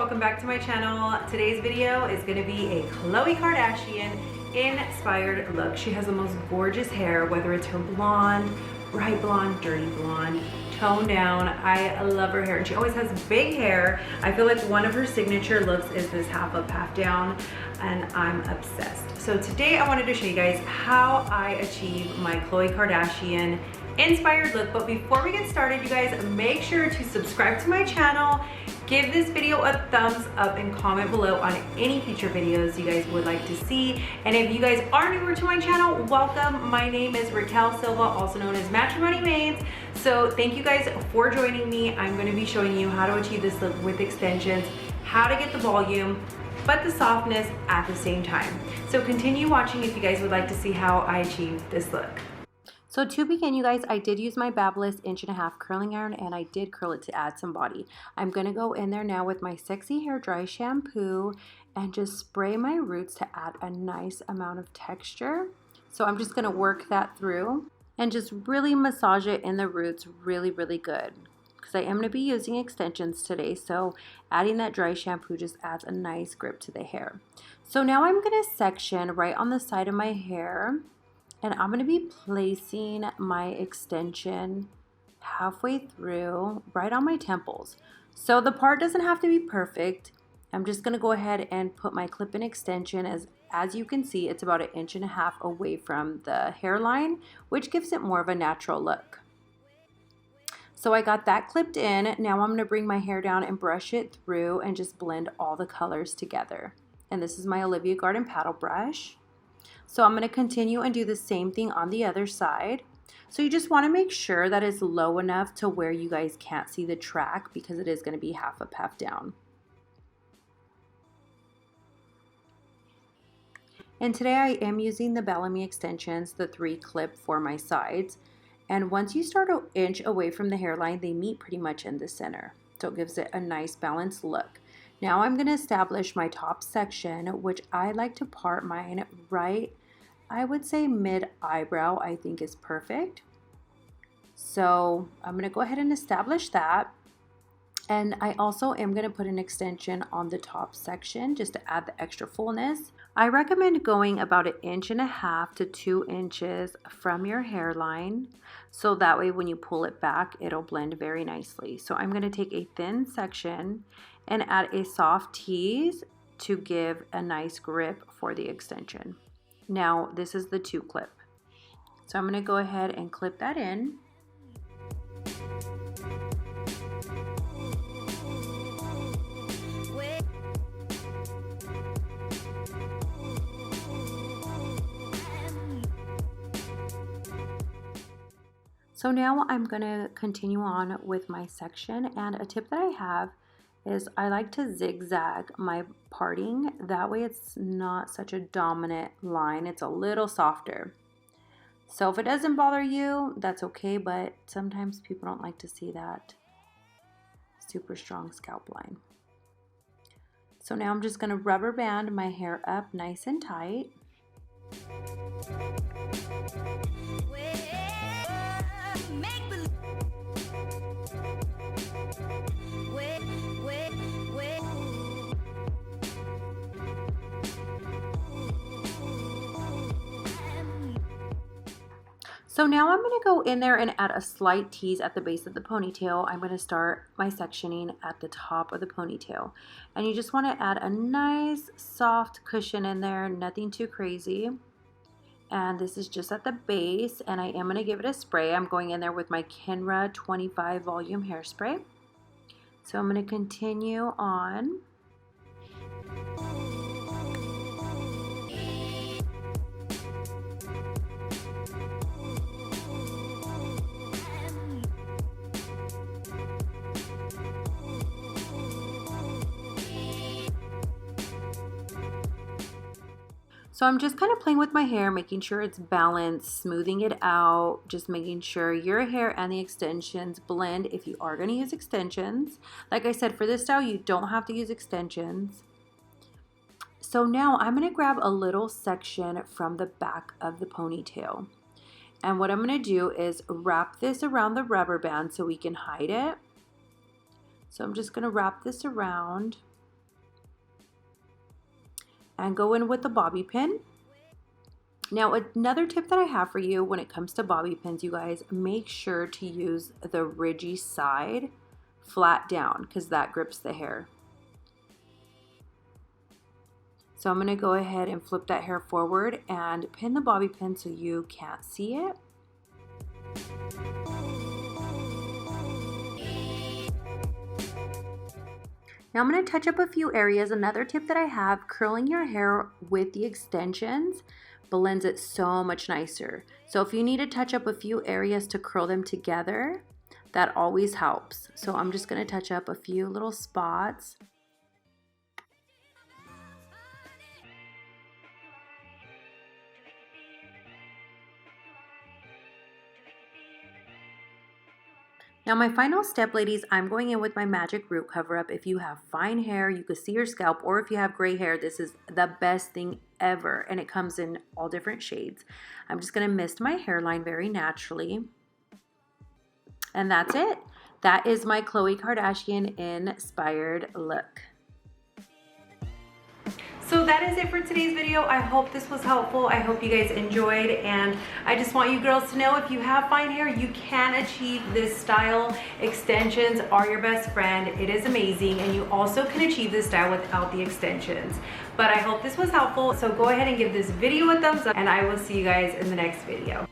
welcome back to my channel. Today's video is going to be a Khloe Kardashian inspired look. She has the most gorgeous hair, whether it's her blonde, bright blonde, dirty blonde, toned down. I love her hair, and she always has big hair. I feel like one of her signature looks is this half up, half down, and I'm obsessed. So today I wanted to show you guys how I achieve my Khloe Kardashian inspired look. But before we get started, you guys, make sure to subscribe to my channel, give this video a thumbs up, and comment below on any future videos you guys would like to see. And if you guys are newer to my channel, welcome. My name is Raquel Silva, also known as Matrimony Mains. So thank you guys for joining me. I'm going to be showing you how to achieve this look with extensions, how to get the volume but the softness at the same time. So continue watching if you guys would like to see how I achieve this look. So to begin, you guys, I did use my Babyliss 1.5" curling iron, and I did curl it to add some body. I'm going to go in there now with my Sexy Hair Dry Shampoo and just spray my roots to add a nice amount of texture. So I'm just going to work that through and just really massage it in the roots really good, because I am going to be using extensions today. So adding that dry shampoo just adds a nice grip to the hair. So now I'm going to section right on the side of my hair, and I'm going to be placing my extension halfway through right on my temples. So the part doesn't have to be perfect. I'm just going to go ahead and put my clip-in extension, as you can see, it's about 1.5 inches away from the hairline, which gives it more of a natural look. So I got that clipped in. Now I'm going to bring my hair down and brush it through and just blend all the colors together. And this is my Olivia Garden paddle brush. So I'm going to continue and do the same thing on the other side. So you just want to make sure that it's low enough to where you guys can't see the track, because it is going to be half up, half down. And today I am using the Bellamy extensions, the 3-clip for my sides. And once you start 1 inch away from the hairline, they meet pretty much in the center. So it gives it a nice balanced look. Now I'm going to establish my top section, which I like to part mine right, I would say mid eyebrow, I think is perfect. So I'm going to go ahead and establish that. And I also am going to put an extension on the top section just to add the extra fullness. I recommend going about 1.5 inches to 2 inches from your hairline, so that way when you pull it back, it'll blend very nicely. So I'm going to take a thin section and add a soft tease to give a nice grip for the extension. Now this is the 2-clip. So I'm going to go ahead and clip that in. So now I'm going to continue on with my section, and a tip that I have is I like to zigzag my parting. That way it's not such a dominant line, it's a little softer. So if it doesn't bother you, that's okay, but sometimes people don't like to see that super strong scalp line. So now I'm just going to rubber band my hair up nice and tight. So now I'm going to go in there and add a slight tease at the base of the ponytail. I'm going to start my sectioning at the top of the ponytail. And you just want to add a nice soft cushion in there, nothing too crazy. And this is just at the base, and I am going to give it a spray. I'm going in there with my Kenra 25 volume hairspray. So I'm going to continue on. So I'm just kind of playing with my hair, making sure it's balanced, smoothing it out, just making sure your hair and the extensions blend if you are going to use extensions. Like I said, for this style, you don't have to use extensions. So now I'm going to grab a little section from the back of the ponytail. And what I'm going to do is wrap this around the rubber band so we can hide it. So I'm just going to wrap this around. and go in with the bobby pin. Now, another tip that I have for you when it comes to bobby pins, you guys, make sure to use the ridgy side flat down because that grips the hair. So I'm gonna go ahead and flip that hair forward and pin the bobby pin so you can't see it. Now I'm going to touch up a few areas. Another tip that I have, curling your hair with the extensions blends it so much nicer. So if you need to touch up a few areas to curl them together, that always helps. So I'm just going to touch up a few little spots. Now my final step, ladies, I'm going in with my magic root cover up. If you have fine hair, you can see your scalp, or if you have gray hair, this is the best thing ever, and it comes in all different shades. I'm just going to mist my hairline very naturally, and that's it. That is my Khloe Kardashian inspired look. So that is it for today's video. I hope this was helpful. I hope you guys enjoyed, and I just want you girls to know if you have fine hair, you can achieve this style. Extensions are your best friend. It is amazing, and you also can achieve this style without the extensions. But I hope this was helpful. So go ahead and give this video a thumbs up, and I will see you guys in the next video.